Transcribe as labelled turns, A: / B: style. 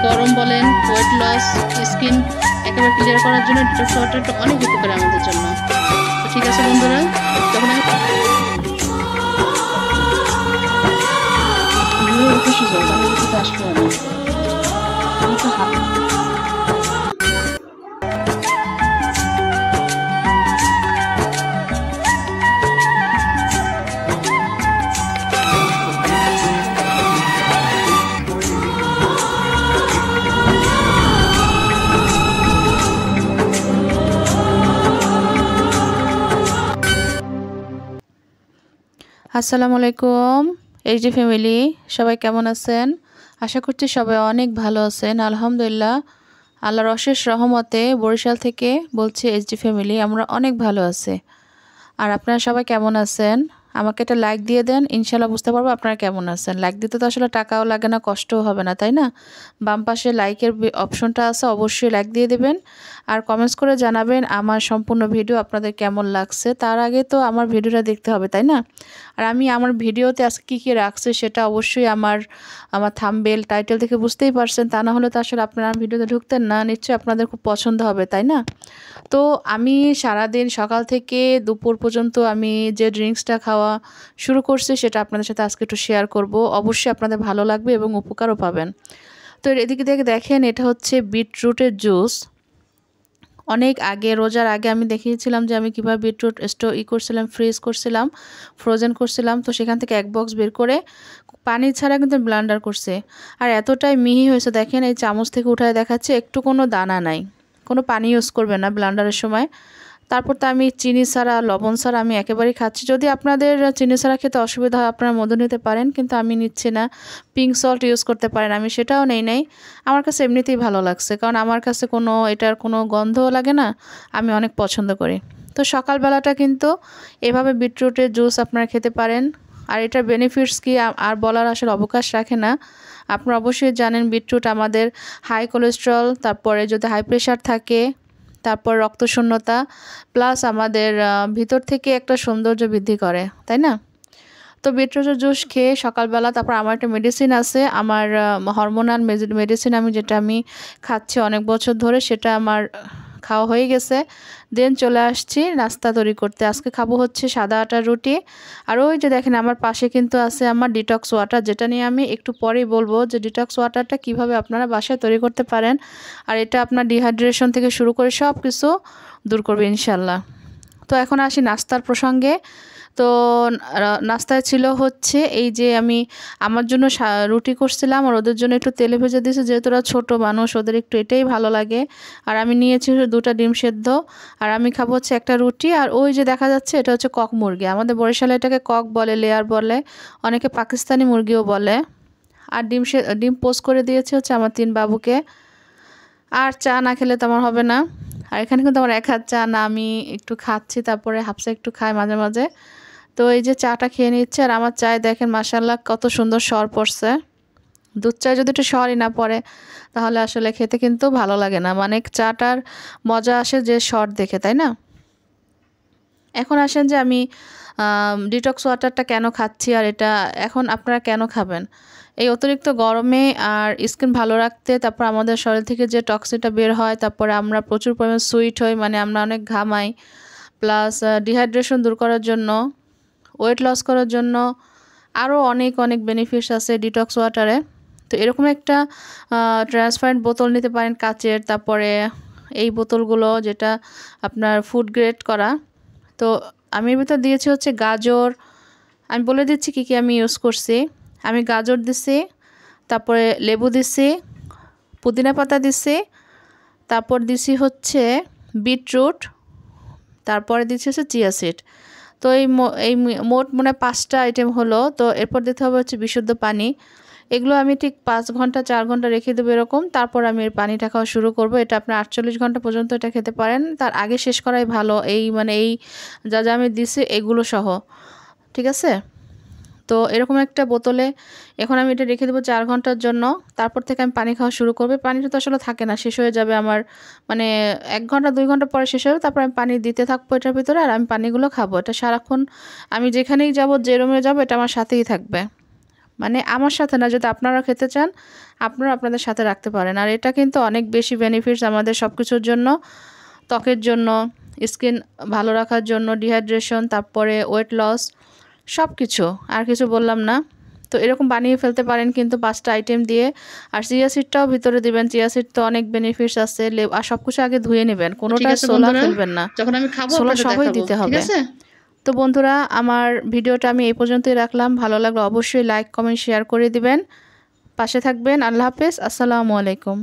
A: গরম বলেন, weight loss, skin একেবারে ক্লিয়ার করার জন্য ডিটক্স ওয়াটারটা অনেক উপকারী আমাদের জন্য। তো ঠিক আছে বন্ধুরা, তখন আমি আসসালামু আলাইকুম এইচডি ফ্যামিলি, সবাই কেমন আছেন? আশা করছি সবাই অনেক ভালো আছেন। আলহামদুলিল্লাহ, আল্লাহর অশেষ রহমতে বরিশাল থেকে বলছি এইচডি ফ্যামিলি, আমরা অনেক ভালো আছি। আর আপনারা সবাই কেমন আছেন? আমাকে একটা লাইক দিয়ে দেন, ইনশাল্লাহ বুঝতে পারবো আপনারা কেমন আছেন। লাইক দিতে তো আসলে টাকাও লাগে না, কষ্টও হবে না, তাই না? বাম পাশে লাইকের অপশনটা আছে, অবশ্যই লাইক দিয়ে দেবেন। আর কমেন্টস করে জানাবেন আমার সম্পূর্ণ ভিডিও আপনাদের কেমন লাগছে। তার আগে তো আমার ভিডিওটা দেখতে হবে, তাই না? আর আমি আমার ভিডিওতে আজকে কী কী রাখছি সেটা অবশ্যই আমার থাম্বনেল টাইটেল থেকে বুঝতেই পারছেন। তা না হলে তো আসলে আপনারা ভিডিওতে ঢুকতেন না। নিশ্চয়ই আপনাদের খুব পছন্দ হবে, তাই না? তো আমি সারাদিন সকাল থেকে দুপুর পর্যন্ত আমি যে ড্রিঙ্কসটা খাওয়া শুরু করছি সেটা আপনাদের সাথে আজকে একটু শেয়ার করব। অবশ্যই আপনাদের ভালো লাগবে এবং উপকারও পাবেন। তো এদিকে দেখেন, এটা হচ্ছে বিটরুটের জুস। অনেক আগে, রোজার আগে আমি দেখিয়েছিলাম যে আমি কীভাবে বিটরুট করছিলাম, ফ্রিজ করছিলাম, ফ্রোজেন করছিলাম। তো সেখান থেকে এক বক্স বের করে পানি ছাড়া কিন্তু ব্লেন্ডার করছে। আর এতটাই মিহি হয়েছে, দেখেন এই চামচ থেকে উঠায় দেখাচ্ছে, একটু কোনো দানা নাই। কোনো পানি ইউজ করবে না ব্লেন্ডারের সময়। তারপর তো আমি চিনি ছাড়া, লবণ ছাড়া আমি একেবারেই খাচ্ছি। যদি আপনাদের চিনি ছাড়া খেতে অসুবিধা হয় আপনারা মধু নিতে পারেন, কিন্তু আমি নিচ্ছি না। পিঙ্ক সল্ট ইউজ করতে পারেন, আমি সেটাও নেই। আমার কাছে এমনিতেই ভালো লাগছে, কারণ আমার কাছে এটার কোনো গন্ধও লাগে না। আমি অনেক পছন্দ করি। তো সকালবেলাটা কিন্তু এভাবে বিটরুটের জুস আপনারা খেতে পারেন। আর এটার বেনিফিটস কি আর বলার আসলে অবকাশ রাখে না। আপনারা অবশ্যই জানেন বিটরুট আমাদের হাই কোলেস্ট্রল, তারপরে যদি হাই প্রেশার থাকে, তারপর রক্তশূন্যতা, প্লাস আমাদের ভিতর থেকে একটা সৌন্দর্য বৃদ্ধি করে, তাই না? তো বিটরুটের জুস খেয়ে সকালবেলা, তারপর আমার একটা মেডিসিন আছে, আমার হরমোনাল মেডিসিন যেটা আমি খাচ্ছি অনেক বছর ধরে, সেটা আমার খাওয়া হয়ে গেছে। দেন চলে আসছি নাস্তা তৈরি করতে। আজকে খাবো হচ্ছে সাদা আটার রুটি। আর ওই যে দেখেন আমার পাশে কিন্তু আছে আমার ডিটক্স ওয়াটার, যেটা নিয়ে আমি একটু পরেই বলবো যে ডিটক্স ওয়াটারটা কিভাবে আপনারা বাসায় তৈরি করতে পারেন। আর এটা আপনার ডিহাইড্রেশন থেকে শুরু করে সব কিছু দূর করবে ইনশাল্লাহ। তো এখন আসি নাস্তার প্রসঙ্গে। তো নাস্তায় ছিল হচ্ছে এই যে আমি আমার জন্য রুটি করছিলাম, আর ওদের জন্য একটু তেলে ভেজে দিয়েছি, যেহেতু ওরা ছোটো মানুষ, ওদের একটু এটাই ভালো লাগে। আর আমি নিয়েছি 2টা ডিম সেদ্ধ। আর আমি খাবো হচ্ছে একটা রুটি। আর ওই যে দেখা যাচ্ছে এটা হচ্ছে কক মুরগি, আমাদের বরিশালে এটাকে কক বলে, লেয়ার বলে, অনেকে পাকিস্তানি মুরগিও বলে। আর ডিম পোস্ট করে দিয়েছে হচ্ছে আমার 3 বাবুকে। আর চা না খেলে তো আমার হবে না। আর এখানে কিন্তু আমার 1 হাত চা না, আমি একটু খাচ্ছি, তারপরে হাফসা একটু খাই মাঝে মাঝে। তো এই যে চাটা খেয়ে নিচ্ছে। আর আমার চায় দেখেন মাশাআল্লাহ কত সুন্দর সর পড়ছে। দুধ চায় যদি একটু সরই না পড়ে তাহলে আসলে খেতে কিন্তু ভালো লাগে না, মানে চাটার মজা আসে যে সর দেখে, তাই না? এখন আসেন যে আমি ডিটক্স ওয়াটারটা কেন খাচ্ছি, আর এটা এখন আপনারা কেন খাবেন। এই অতিরিক্ত গরমে আর স্কিন ভালো রাখতে, তারপর আমাদের শরীর থেকে যে টক্সিনটা বের হয়, তারপরে আমরা প্রচুর পরিমাণে সুইট হই, মানে আমরা অনেক ঘামাই, প্লাস ডিহাইড্রেশন দূর করার জন্য, ওয়েট লস করার জন্য, আরও অনেক বেনিফিটস আছে ডিটক্স ওয়াটারে। তো এরকম একটা ট্রান্সপারেন্ট বোতল নিতে পারেন কাচের, তারপরে এই বোতলগুলো যেটা আপনার ফুড গ্রেড করা। তো আমি এর ভিতর দিয়েছি হচ্ছে গাজর। আমি বলে দিচ্ছি কী আমি ইউজ করছি। আমি গাজর দিছি, তারপরে লেবু দিছি, পুদিনা পাতা দিছি, তারপর দিছি হচ্ছে বিটরুট, তারপরে দিচ্ছি হচ্ছে চিয়া সিড। তো এই মোট মনে 5টা আইটেম হলো। তো এরপর দিতে হবে হচ্ছে বিশুদ্ধ পানি। এগুলো আমি ঠিক 5 ঘন্টা 4 ঘন্টা রেখে দেবো এরকম, তারপর আমি এর পানিটা খাওয়া শুরু করব। এটা আপনি 48 ঘন্টা পর্যন্ত এটা খেতে পারেন, তার আগে শেষ করাই ভালো। এই যা আমি দিছি এগুলো সহ, ঠিক আছে? তো এরকম একটা বোতলে এখন আমি এটা রেখে দেবো 4 ঘন্টার জন্য। তারপর থেকে আমি পানি খাওয়া শুরু করবো। পানিটা তো আসলে থাকে না, শেষ হয়ে যাবে আমার, মানে 1 ঘন্টা 2 ঘন্টা পরে শেষ হবে। তারপর আমি পানি দিতে থাকবো এটার ভিতরে, আর আমি পানিগুলো খাবো। এটা সারাক্ষণ আমি যেখানেই যাব, যে রুমে যাবো, এটা আমার সাথেই থাকবে। মানে আমার সাথে না, যদি আপনারা খেতে চান আপনারা আপনাদের সাথে রাখতে পারেন। আর এটা কিন্তু অনেক বেশি বেনিফিটস আমাদের সব কিছুর জন্য, ত্বকের জন্য, স্কিন ভালো রাখার জন্য, ডিহাইড্রেশন, তারপরে ওয়েট লস, সব কিছু। আর কিছু বললাম না। তো এরকম বানিয়ে ফেলতে পারেন কিন্তু 5টা আইটেম দিয়ে। আর চিয়া সিডটাও ভিতরে দিবেন, চিয়া সিড তো অনেক বেনিফিটস আছে। আর সব কিছু আগে ধুয়ে নেবেন, কোনোটা সোলা ফেলবেন না,
B: যখন আমি খাবো
A: সোলা
B: আপনাদের
A: সবই
B: দেখাবো,
A: দিতে
B: ঠিক
A: হবে।
B: আছে?
A: তো বন্ধুরা, আমার ভিডিওটা আমি এই পর্যন্তই রাখলাম। ভালো লাগলে অবশ্যই লাইক, কমেন্ট, শেয়ার করে দিবেন। পাশে থাকবেন। আল্লাহ হাফেজ। আসসালামু আলাইকুম।